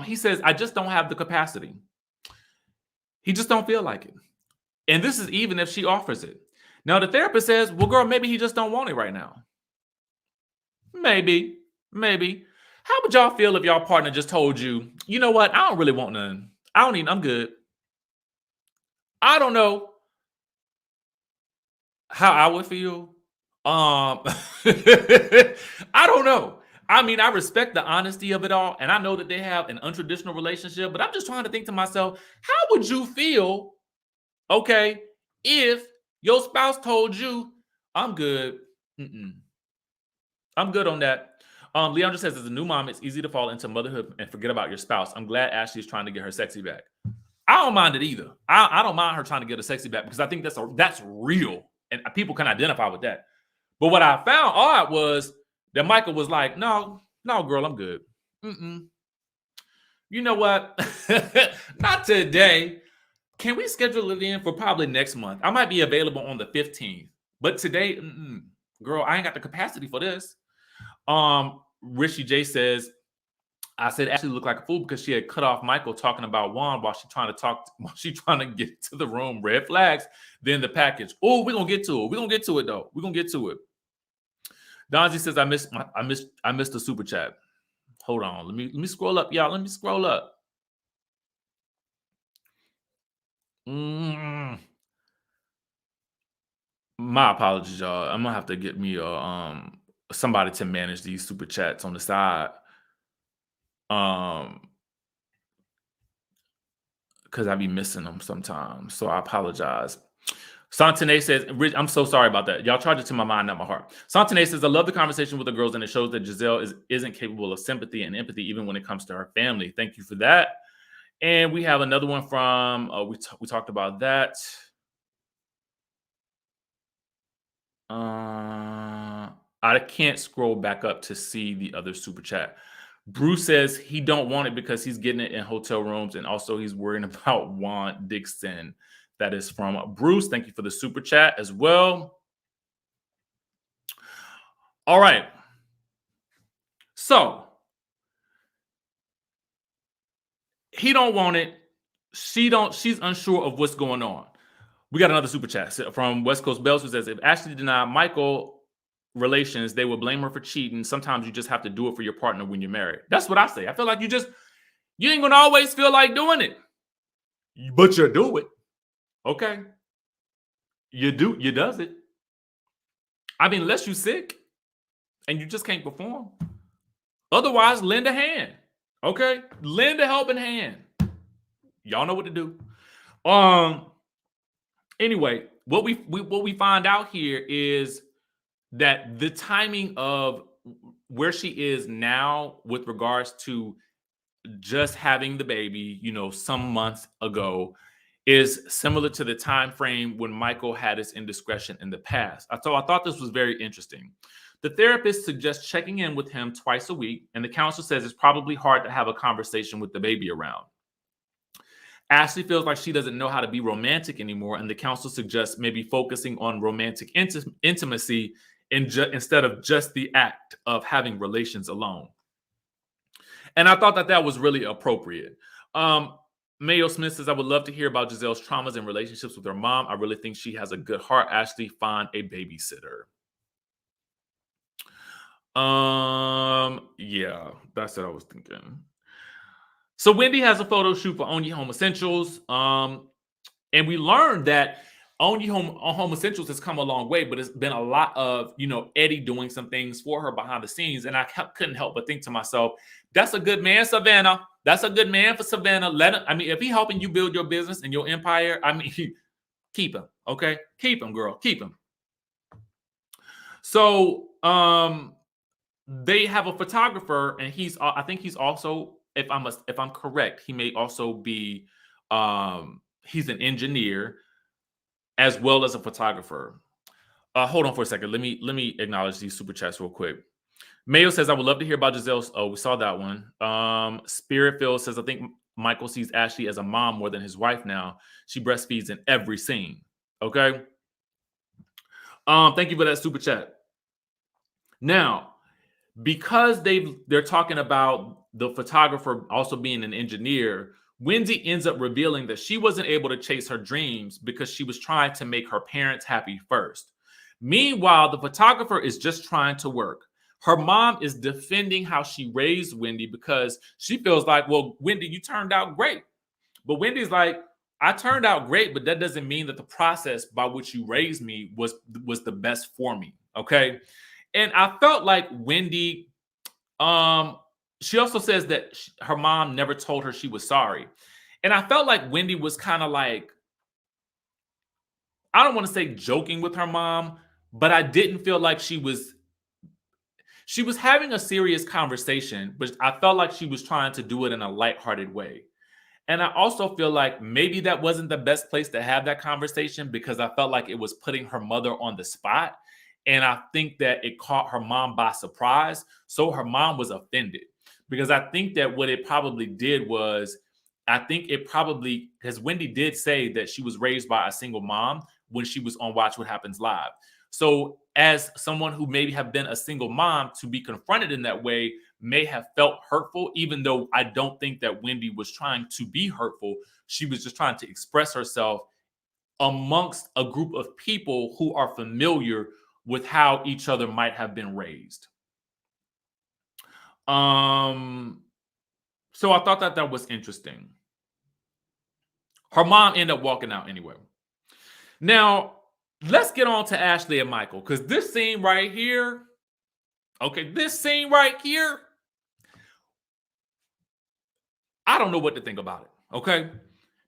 He says, I just don't have the capacity. He just don't feel like it. And this is even if she offers it. Now, the therapist says, well, girl, maybe he just don't want it right now. Maybe. How would y'all feel if y'all partner just told you, you know what? I don't really want none. I'm good. I don't know how I would feel. I don't know. I mean, I respect the honesty of it all, and I know that they have an untraditional relationship, but I'm just trying to think to myself, how would you feel, okay, if your spouse told you, I'm good. I'm good on that. Leandra says, as a new mom, it's easy to fall into motherhood and forget about your spouse. I'm glad Ashley's trying to get her sexy back. I don't mind it either. I don't mind her trying to get her sexy back because I think that's real and people can identify with that. But what I found odd was that Michael was like, no, girl, I'm good. You know what? Not today. Can we schedule it in for probably next month? I might be available on the 15th. But today, girl, I ain't got the capacity for this. Richie J says, I said Ashley looked like a fool because she had cut off Michael talking about Juan while she trying to get to the room. Red flags. Then the package. Oh, we're gonna get to it. We're gonna get to it though. We're gonna get to it. Donzie says, I missed the super chat. Hold on. Let me scroll up, y'all. Let me scroll up. My apologies, y'all. I'm gonna have to get me somebody to manage these super chats on the side. Because I be missing them sometimes. So I apologize. Santane says, I'm so sorry about that. Y'all charge it to my mind, not my heart. Santane says, I love the conversation with the girls, and it shows that Gizelle isn't capable of sympathy and empathy, even when it comes to her family. Thank you for that. And we have another one from, we talked about that. I can't scroll back up to see the other super chat. Bruce says he don't want it because he's getting it in hotel rooms, and also he's worrying about Juan Dixon. That is from Bruce. Thank you for the super chat as well. All right. So he don't want it. She's unsure of what's going on. We got another super chat from West Coast Bells who says, if Ashley denied Michael relations, they will blame her for cheating. Sometimes you just have to do it for your partner when you're married. That's what I say. I feel like you ain't gonna always feel like doing it, but you do it. Okay. You does it. I mean, unless you're sick and you just can't perform. Otherwise, lend a hand. Okay? Lend a helping hand. Y'all know what to do. Anyway, what we find out here is that the timing of where she is now with regards to just having the baby, some months ago, is similar to the time frame when Michael had his indiscretion in the past. So I thought this was very interesting. The therapist suggests checking in with him twice a week, and the counselor says it's probably hard to have a conversation with the baby around. Ashley feels like she doesn't know how to be romantic anymore, and the counselor suggests maybe focusing on romantic intimacy instead of just the act of having relations alone. And I thought that was really appropriate. Mayo Smith says, I would love to hear about Gizelle's traumas and relationships with her mom. I really think she has a good heart. Ashley, find a babysitter. Yeah, that's what I was thinking. So Wendy has a photo shoot for Only Home Essentials. And we learned that Only Home Essentials has come a long way, but it's been a lot of, Eddie doing some things for her behind the scenes. And I couldn't help but think to myself, that's a good man, Savannah. That's a good man for Savannah. If he's helping you build your business and your empire, keep him. Okay. Keep him, girl. Keep him. So, they have a photographer, and I think he's also, if I'm correct, he may also be, he's an engineer as well as a photographer. Hold on for a second. Let me acknowledge these super chats real quick. Mayo says, I would love to hear about Gizelle's. Oh, we saw that one. Spiritfield says, I think Michael sees Ashley as a mom more than his wife now. She breastfeeds in every scene. Okay. Thank you for that super chat. Now, because they're talking about the photographer also being an engineer, Wendy ends up revealing that she wasn't able to chase her dreams because she was trying to make her parents happy first. Meanwhile, the photographer is just trying to work. Her mom is defending how she raised Wendy because she feels like, well, Wendy, you turned out great. But Wendy's like, I turned out great, but that doesn't mean that the process by which you raised me was the best for me. Okay. And I felt like Wendy, she also says that her mom never told her she was sorry. And I felt like Wendy was kind of like, I don't want to say joking with her mom, but I didn't feel like she She was having a serious conversation, but I felt like she was trying to do it in a lighthearted way. And I also feel like maybe that wasn't the best place to have that conversation because I felt like it was putting her mother on the spot. And I think that it caught her mom by surprise. So her mom was offended because I think that what it probably did was, I think it probably, because Wendy did say that she was raised by a single mom when she was on Watch What Happens Live. So as someone who maybe have been a single mom, to be confronted in that way may have felt hurtful, even though I don't think that Wendy was trying to be hurtful. She was just trying to express herself amongst a group of people who are familiar with how each other might have been raised. So I thought that was interesting. Her mom ended up walking out anyway. Now, let's get on to Ashley and Michael, because this scene right here, I don't know what to think about it, okay?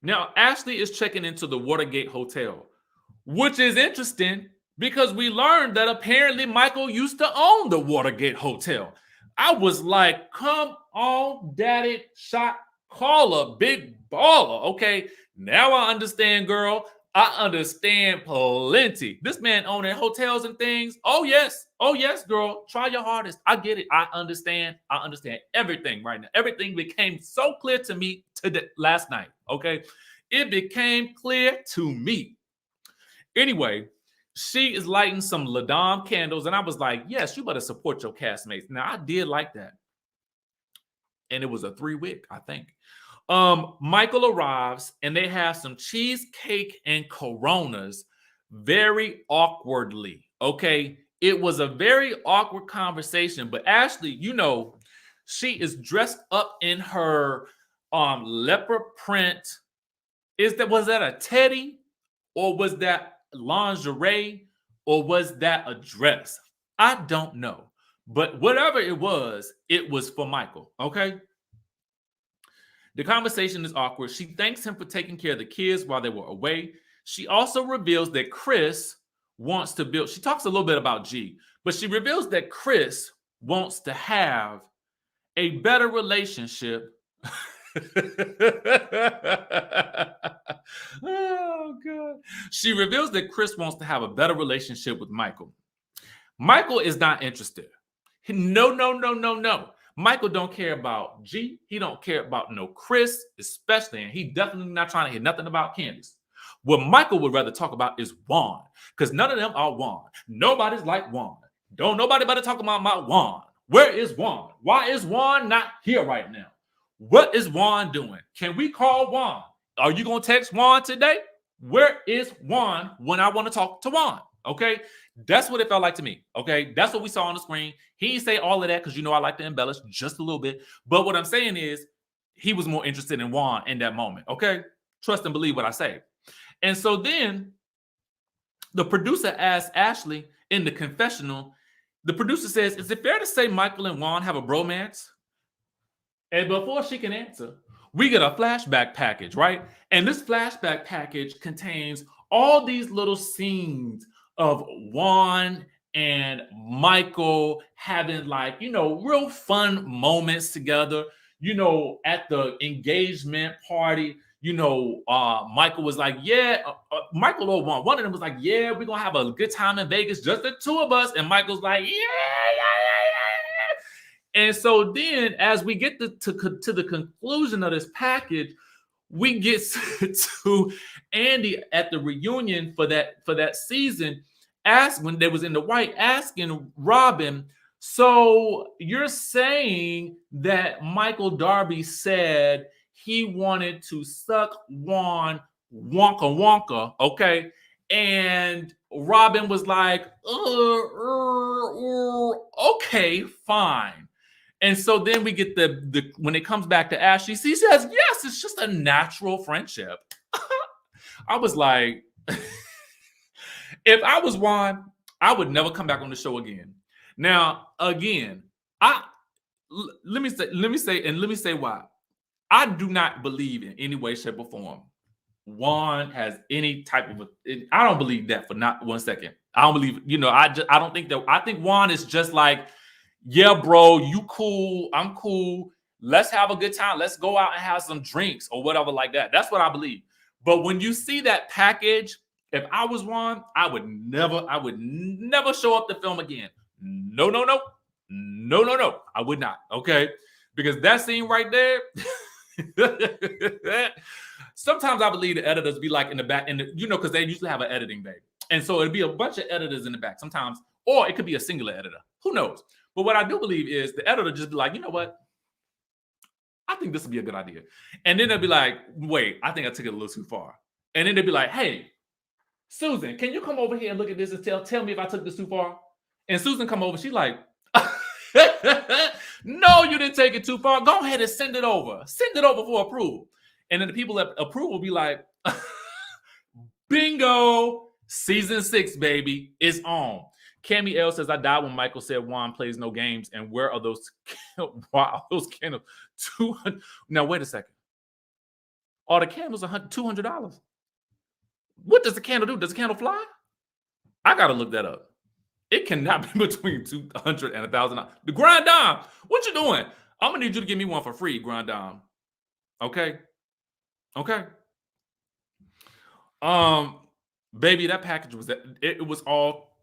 Now, Ashley is checking into the Watergate Hotel, which is interesting because we learned that apparently Michael used to own the Watergate Hotel. I was like, come on, daddy, shot caller, big baller, okay? Now I understand, girl. I understand plenty. This man owning hotels and things. Oh, yes, girl. Try your hardest. I get it. I understand everything right now. Everything became so clear to me today, last night, okay? It became clear to me. Anyway, she is lighting some Ladom candles, and I was like, yes, you better support your castmates. Now, I did like that. And it was a 3-wick, I think. Michael arrives, and they have some cheesecake and Coronas very awkwardly, okay? It was a very awkward conversation, but Ashley, you know, she is dressed up in her leopard print. Was that a teddy? Or was that lingerie? Or was that a dress? I don't know. But whatever it was for Michael, okay? The conversation is awkward. She thanks him for taking care of the kids while they were away. She also reveals that Chris wants to build, she talks a little bit about G, but she reveals that Chris wants to have a better relationship. Oh, God. She reveals that Chris wants to have a better relationship with Michael. Michael is not interested. No. Michael don't care about G. He don't care about no Chris, especially, and he definitely not trying to hear nothing about Candace. What Michael would rather talk about is Juan, because none of them are Juan. Nobody's like Juan. Don't nobody better talk about my Juan. Where is Juan? Why is Juan not here right now? What is Juan doing? Can we call Juan? Are you going to text Juan today? Where is Juan when I want to talk to Juan? Okay? That's what it felt like to me. Okay? That's what we saw on the screen. He didn't say all of that because, you know, I like to embellish just a little bit. But what I'm saying is he was more interested in Juan in that moment. Okay? Trust and believe what I say. And so then the producer asked Ashley in the confessional, the producer says, is it fair to say Michael and Juan have a bromance? And before she can answer, we get a flashback package, right? And this flashback package contains all these little scenes of Juan and Michael having, like, you know, real fun moments together. You know, at the engagement party, you know, Michael was like, yeah, Michael or Juan, one of them was like, yeah, we're going to have a good time in Vegas, just the two of us. And Michael's like, yeah. And so then as we get to the conclusion of this package, we get to Andy at the reunion for that season, when they was in the white, asking Robin, so you're saying that Michael Darby said he wanted to suck Juan wonka, okay? And Robin was like, okay, fine. And so then we get the when it comes back to Ashley, she says, yes, it's just a natural friendship. I was like, if I was Juan, I would never come back on the show again. Now, again, let me say why. I do not believe in any way, shape, or form Juan has any type of I don't believe that for not 1 second. I don't believe, you know, I don't think that. I think Juan is just like, yeah, bro, you cool, I'm cool. Let's have a good time. Let's go out and have some drinks or whatever like that. That's what I believe. But when you see that package, if I was Juan, I would never show up to film again. No, no, no. No, no, no. I would not. Okay. Because that scene right there, sometimes I believe the editors be like in the back, because they usually have an editing bay. And so it'd be a bunch of editors in the back sometimes, or it could be a singular editor. Who knows? But what I do believe is the editor just be like, you know what? I think this would be a good idea. And then they'll be like, wait, I think I took it a little too far. And then they'll be like, hey, Susan, can you come over here and look at this and tell me if I took this too far? And Susan come over, she's like, no, you didn't take it too far. Go ahead and send it over. Send it over for approval. And then the people that approve will be like, bingo, season 6, baby, is on. Cammy L says, I died when Michael said Juan plays no games. And where are those? Wow, those candles. 200. Now, wait a second. Are the candles $200? What does the candle do? Does the candle fly? I got to look that up. It cannot be between $200 and $1,000. The Grand Dame, what you doing? I'm going to need you to give me one for free, Grand Dame. Okay? Okay? Baby, that package was that. It was all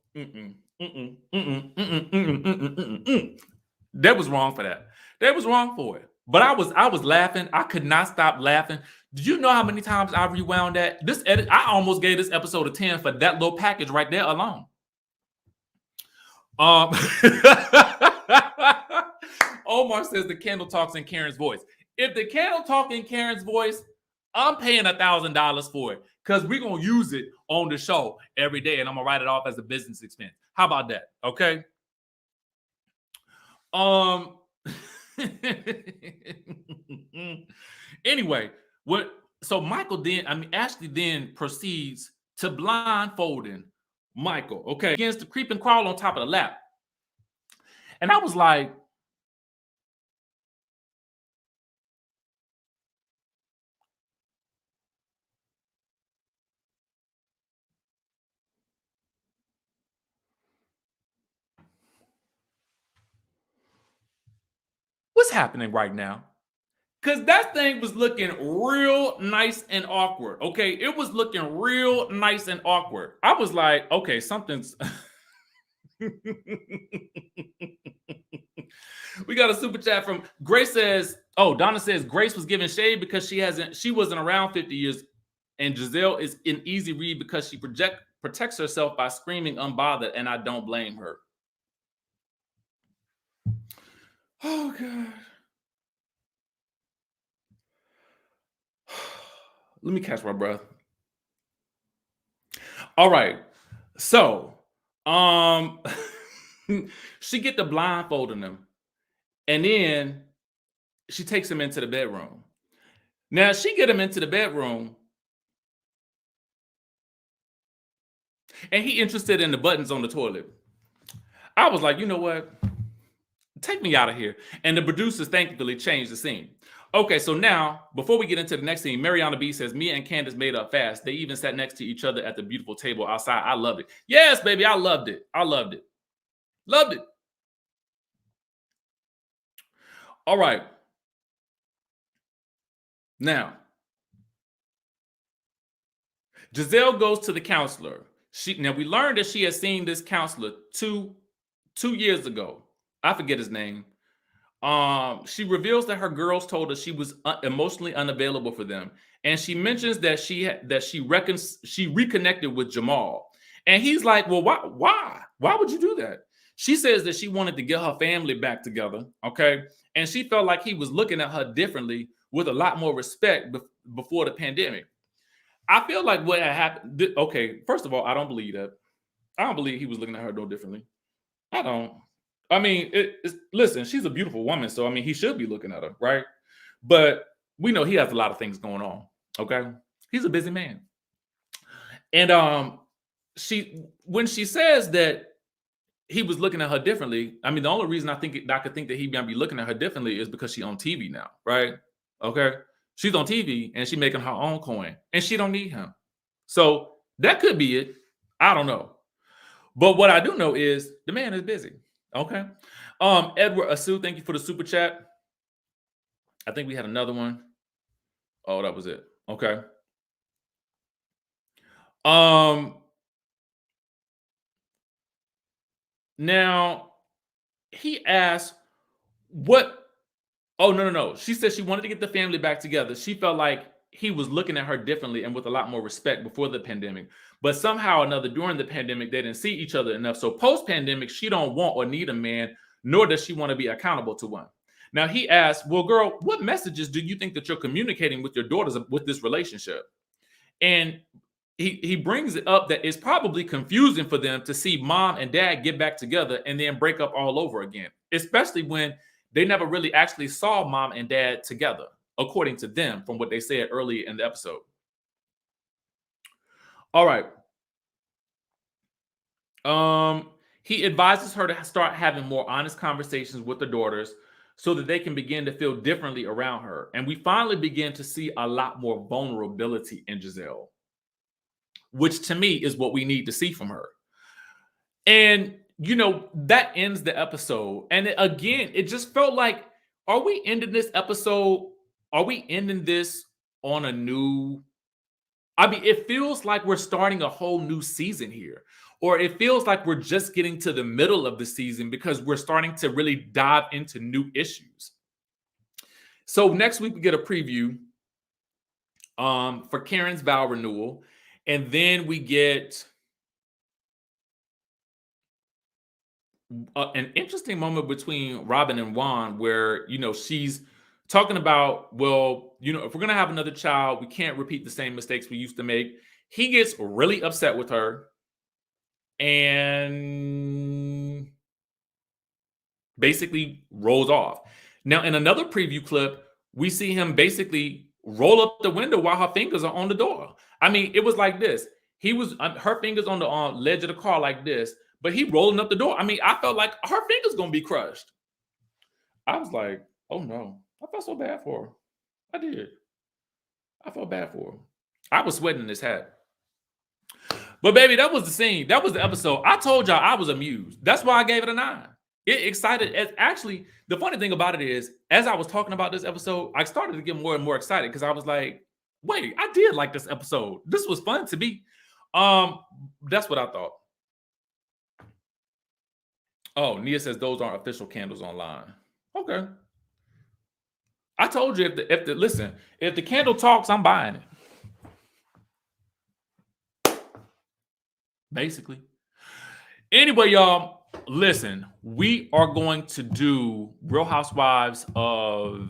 That was wrong for that. That was wrong for it. But I was laughing. I could not stop laughing. Did you know how many times I rewound that? This edit, I almost gave this episode a 10 for that little package right there alone. Omar says the candle talks in Karen's voice. If the candle talks in Karen's voice, I'm paying $1,000 for it because we're gonna use it on the show every day, and I'm gonna write it off as a business expense. How about that? Okay. Anyway, so Ashley then proceeds to blindfolding Michael, okay, begins to creep and crawl on top of the lap. And I was like, what's happening right now? Because that thing was looking real nice and awkward. Okay, it was looking real nice and awkward. I was like, okay, something's. We got a super chat from Grace says, Donna says Grace was giving shade because she wasn't around 50 years, and Gizelle is an easy read because she protects herself by screaming unbothered, and I don't blame her. Oh God. Let me catch my breath. All right. So, she get the blindfolding them, and then she takes him into the bedroom. Now, she get him into the bedroom, and he interested in the buttons on the toilet. I was like, you know what? Take me out of here. And the producers thankfully changed the scene. Okay, so now, before we get into the next scene, Mariana B says, Mia and Candace made up fast. They even sat next to each other at the beautiful table outside. I loved it. Yes, baby, I loved it. I loved it. Loved it. All right. Now, Gizelle goes to the counselor. Now, we learned that she has seen this counselor two years ago. I forget his name. She reveals that her girls told her she was emotionally unavailable for them, and she mentions that she reconnected with Jamal, and he's like, "Well, why would you do that?" She says that she wanted to get her family back together, okay, and she felt like he was looking at her differently with a lot more respect before the pandemic. I feel like what had happened. Okay, first of all, I don't believe that. I don't believe he was looking at her no differently. I don't. I mean, listen, she's a beautiful woman, so I mean, he should be looking at her, right? But we know he has a lot of things going on, okay? He's a busy man. And when she says that he was looking at her differently, I mean, the only reason I could think that he might be looking at her differently is because she's on TV now, right? Okay? She's on TV, and she's making her own coin, and she don't need him. So that could be it. I don't know. But what I do know is the man is busy. Okay. Edward Asu, thank you for the super chat. I think we had another one. Oh, that was it. Okay. Now he asked what. Oh, no. She said she wanted to get the family back together. She felt like he was looking at her differently and with a lot more respect before the pandemic. But somehow or another, during the pandemic, they didn't see each other enough. So post-pandemic, she don't want or need a man, nor does she want to be accountable to one. Now he asked, well, girl, what messages do you think that you're communicating with your daughters with this relationship? And he brings it up that it's probably confusing for them to see mom and dad get back together and then break up all over again, especially when they never really actually saw mom and dad together, according to them, from what they said earlier in the episode. All right. He advises her to start having more honest conversations with the daughters so that they can begin to feel differently around her. And we finally begin to see a lot more vulnerability in Gizelle, which to me is what we need to see from her. And, that ends the episode. And again, it just felt like, are we ending this episode? Are we ending this on a new? I mean, it feels like we're starting a whole new season here. Or it feels like we're just getting to the middle of the season because we're starting to really dive into new issues. So next week we get a preview for Karen's vow renewal. And then we get an interesting moment between Robin and Juan where, she's talking about, well, if we're going to have another child, we can't repeat the same mistakes we used to make. He gets really upset with her and basically rolls off. Now, in another preview clip, we see him basically roll up the window while her fingers are on the door. I mean, it was like this. He was her fingers on the ledge of the car like this, but he rolling up the door. I mean, I felt like her fingers gonna be crushed. I was like, oh no. I felt so bad for her. I did. I felt bad for her. I was sweating in his hat. But baby, that was the scene. That was the episode. I told y'all I was amused. That's why I gave it a 9. It excited. Actually, the funny thing about it is, as I was talking about this episode, I started to get more and more excited because I was like, wait, I did like this episode. This was fun to me. That's what I thought. Oh, Nia says those aren't official candles online. Okay. I told you if the candle talks, I'm buying it. Basically. Anyway, y'all, listen, we are going to do Real Housewives of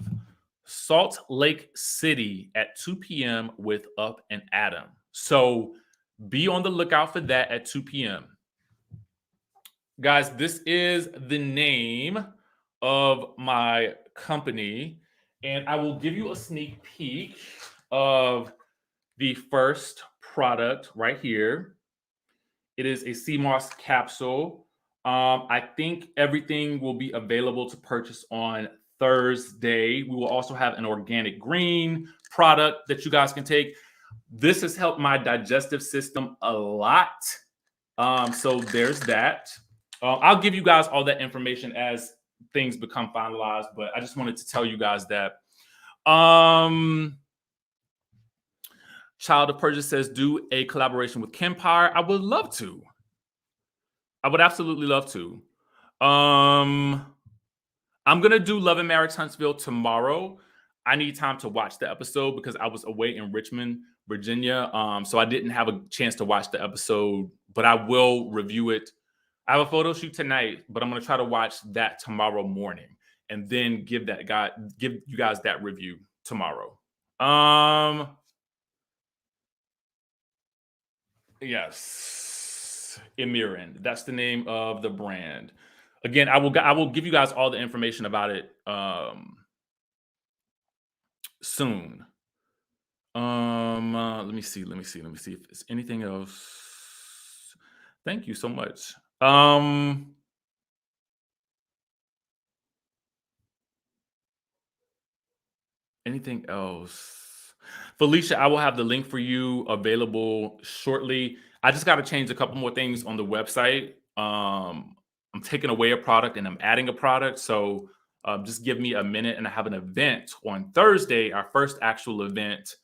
Salt Lake City at 2 p.m. with Up and Adam. So be on the lookout for that at 2 p.m. Guys, this is the name of my company, and I will give you a sneak peek of the first product right here. It is a sea moss capsule. I think everything will be available to purchase on Thursday. We will also have an organic green product that you guys can take. This has helped my digestive system a lot. So there's that. I'll give you guys all that information as things become finalized, but I just wanted to tell you guys that. Child of Persia says, do a collaboration with Kempire. I would love to. I would absolutely love to. I'm going to do Love and Marriage Huntsville tomorrow. I need time to watch the episode because I was away in Richmond, Virginia. So I didn't have a chance to watch the episode, but I will review it. I have a photo shoot tonight, but I'm going to try to watch that tomorrow morning and then give you guys that review tomorrow. Yes, Emirin. That's the name of the brand. Again, I will give you guys all the information about it soon. Let me see if there's anything else. Thank you so much. Anything else? Felicia, I will have the link for you available shortly. I just got to change a couple more things on the website. taking away a product and I'm adding a product. So just give me a minute, and I have an event on Thursday, our first actual event.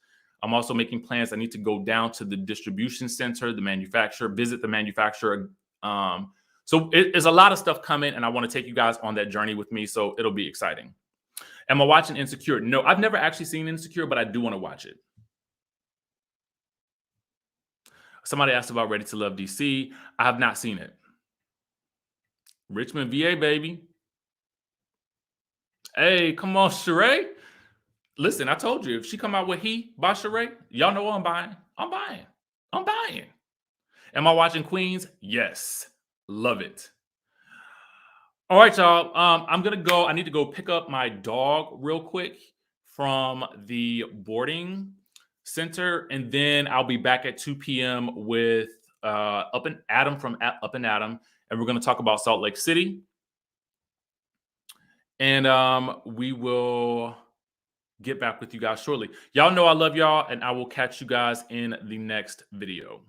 I'm also making plans. I need to go down to the distribution center, the manufacturer, visit the manufacturer. So there's a lot of stuff coming, and I want to take you guys on that journey with me. So it'll be exciting. Am I watching Insecure? No, I've never actually seen Insecure, but I do want to watch it. Somebody asked about Ready to Love DC. I have not seen it. Richmond, VA, baby. Hey, come on, Sheree. Listen, I told you, if she come out with He by Sheree, y'all know what I'm buying. I'm buying. I'm buying. Am I watching Queens? Yes. Love it. All right, y'all. I'm going to go. I need to go pick up my dog real quick from the boarding center, and then I'll be back at 2 p.m. with Up and Adam from Up and Adam, and we're going to talk about Salt Lake City. And we will get back with you guys shortly. Y'all know I love y'all, and I will catch you guys in the next video.